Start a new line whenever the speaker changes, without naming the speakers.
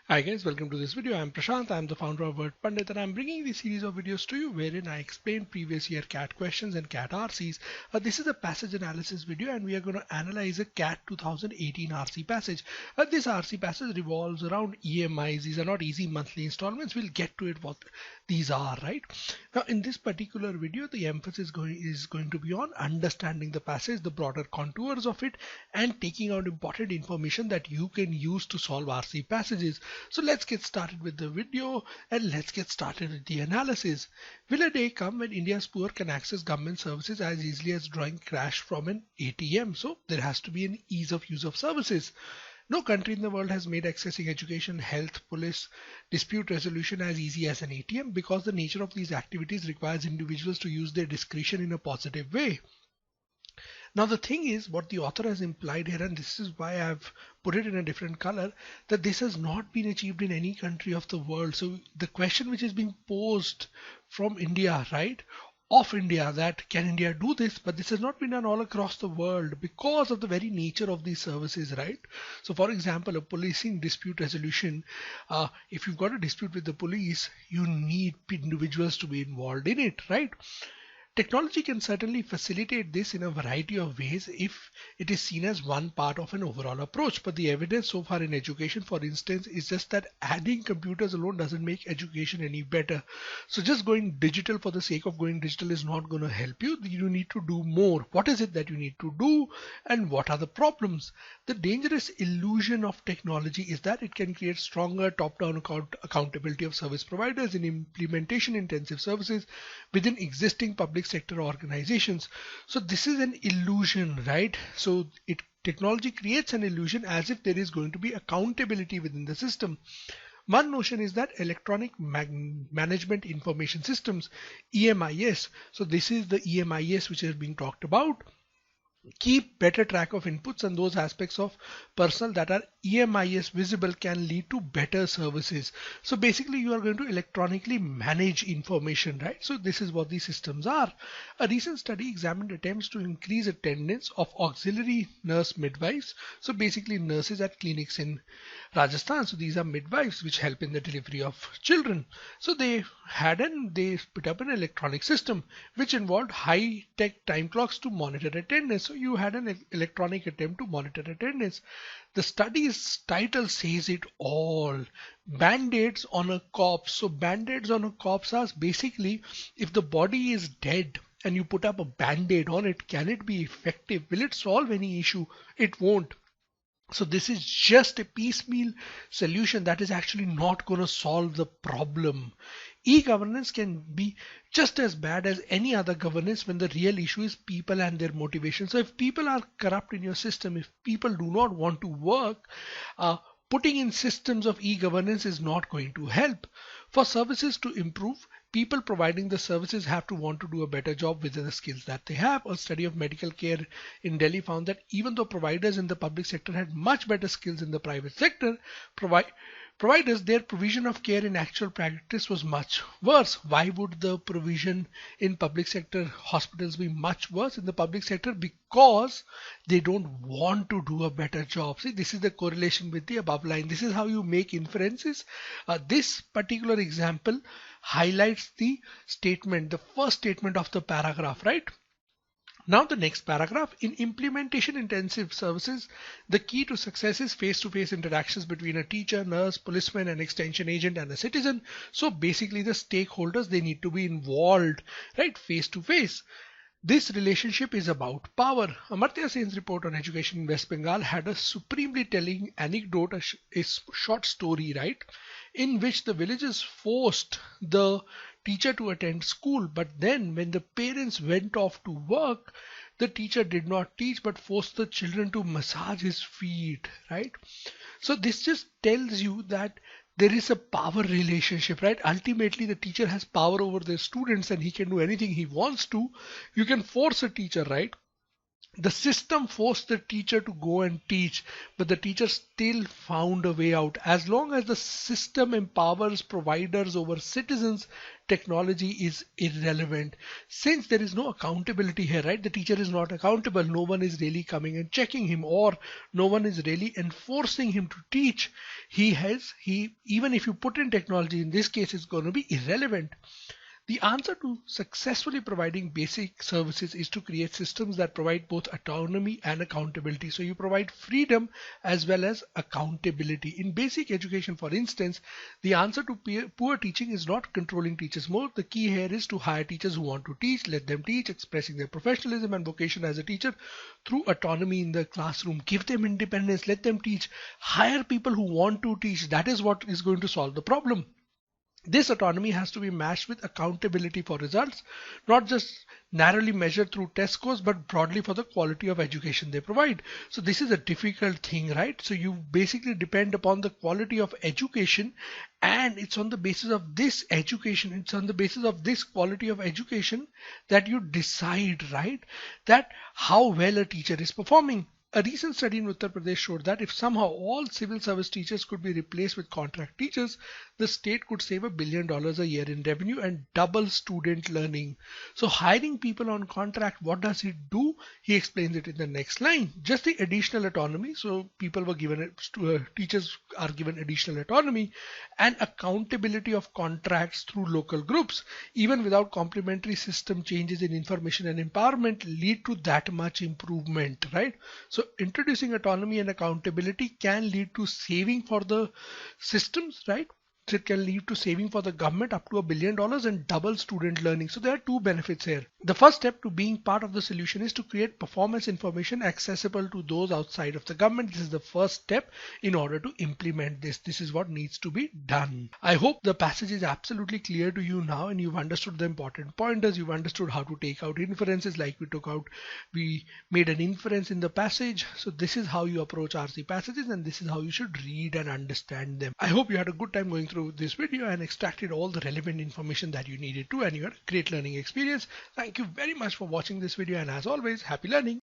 Hi guys, welcome to this video. I'm Prashant, I'm the founder of Wordpandit, and I'm bringing this series of videos to you wherein I explain previous year CAT questions and CAT RCs. This is a passage analysis video and we are going to analyze a CAT 2018 RC passage. This RC passage revolves around EMIs. These are not easy monthly installments. We'll get to it what these are, right? Now in this particular video, the emphasis is going to be on understanding the passage, the broader contours of it, and taking out important information that you can use to solve RC passages. So let's get started with the video and let's get started with the analysis. Will a day come when India's poor can access government services as easily as drawing cash from an ATM? So there has to be an ease of use of services. No country in the world has made accessing education, health, police, dispute resolution as easy as an ATM because the nature of these activities requires individuals to use their discretion in a positive way. Now the thing is, what the author has implied here, and this is why I've put it in a different color, that this has not been achieved in any country of the world. So the question which is being posed from India, right, of India, that can India do this? But this has not been done all across the world because of the very nature of these services, right? So for example, a policing dispute resolution, if you've got a dispute with the police, you need individuals to be involved in it, right? Technology can certainly facilitate this in a variety of ways if it is seen as one part of an overall approach. But the evidence so far in education, for instance, is just that adding computers alone doesn't make education any better. So just going digital for the sake of going digital is not going to help you. You need to do more. What is it that you need to do and what are the problems? The dangerous illusion of technology is that it can create stronger top-down accountability of service providers in implementation intensive services within existing public sector organizations. So this is an illusion, right? So technology creates an illusion as if there is going to be accountability within the system. One notion is that electronic management information systems, EMIS. So this is the EMIS which is being talked about. Keep better track of inputs, and those aspects of personnel that are EMIS visible can lead to better services. So basically you are going to electronically manage information, right? So this is what these systems are. A recent study examined attempts to increase attendance of auxiliary nurse midwives. So basically nurses at clinics in Rajasthan. So these are midwives which help in the delivery of children. So they put up an electronic system which involved high-tech time clocks to monitor attendance. So you had an electronic attempt to monitor attendance. The study's title says it all. Band-aids on a corpse. So band-aids on a corpse are basically if the body is dead and you put up a band-aid on it, can it be effective? Will it solve any issue? It won't. So this is just a piecemeal solution that is actually not going to solve the problem. E-governance can be just as bad as any other governance when the real issue is people and their motivation. So if people are corrupt in your system, if people do not want to work, putting in systems of e-governance is not going to help. For services to improve, people providing the services have to want to do a better job with the skills that they have. A study of medical care in Delhi found that even though providers in the public sector had much better skills in the private sector, providers, their provision of care in actual practice was much worse. Why would the provision in public sector hospitals be much worse in the public sector? Because they don't want to do a better job. See, this is the correlation with the above line. This is how you make inferences. This particular example highlights the statement, the first statement of the paragraph, right? Now the next paragraph, in implementation intensive services, the key to success is face-to-face interactions between a teacher, nurse, policeman, an extension agent and a citizen. So basically the stakeholders, they need to be involved, right, face-to-face. This relationship is about power. Amartya Sen's report on education in West Bengal had a supremely telling anecdote, a short story, right, in which the villagers forced the teacher to attend school, but then when the parents went off to work, the teacher did not teach but forced the children to massage his feet, right? So this just tells you that there is a power relationship, right? Ultimately, the teacher has power over the students and he can do anything he wants to. You can force a teacher, right? The system forced the teacher to go and teach, but the teacher still found a way out. As long as the system empowers providers over citizens, technology is irrelevant. Since there is no accountability here, right? The teacher is not accountable. No one is really coming and checking him, or no one is really enforcing him to teach. Even if you put in technology, in this case, it's going to be irrelevant. The answer to successfully providing basic services is to create systems that provide both autonomy and accountability. So you provide freedom as well as accountability. In basic education, for instance, the answer to poor teaching is not controlling teachers more. The key here is to hire teachers who want to teach, let them teach, expressing their professionalism and vocation as a teacher through autonomy in the classroom. Give them independence, let them teach. Hire people who want to teach. That is what is going to solve the problem. This autonomy has to be matched with accountability for results, not just narrowly measured through test scores, but broadly for the quality of education they provide. So this is a difficult thing, right? So you basically depend upon the quality of education, and it's on the basis of this education, it's on the basis of this quality of education that you decide, right, that how well a teacher is performing. A recent study in Uttar Pradesh showed that if somehow all civil service teachers could be replaced with contract teachers, the state could save $1 billion a year in revenue and double student learning. So hiring people on contract, what does it do? He explains it in the next line. Just the additional autonomy. So teachers are given additional autonomy and accountability of contracts through local groups, even without complementary system changes in information and empowerment, lead to that much improvement, right? So introducing autonomy and accountability can lead to saving for the systems, right? So it can lead to saving for the government up to $1 billion and double student learning. So there are two benefits here. The first step to being part of the solution is to create performance information accessible to those outside of the government. This is the first step in order to implement this. This is what needs to be done. I hope the passage is absolutely clear to you now and you've understood the important pointers. You've understood how to take out inferences like we made an inference in the passage. So this is how you approach RC passages and this is how you should read and understand them. I hope you had a good time going through this video and extracted all the relevant information that you needed to, and you had a great learning experience. Thank you very much for watching this video, and as always, happy learning.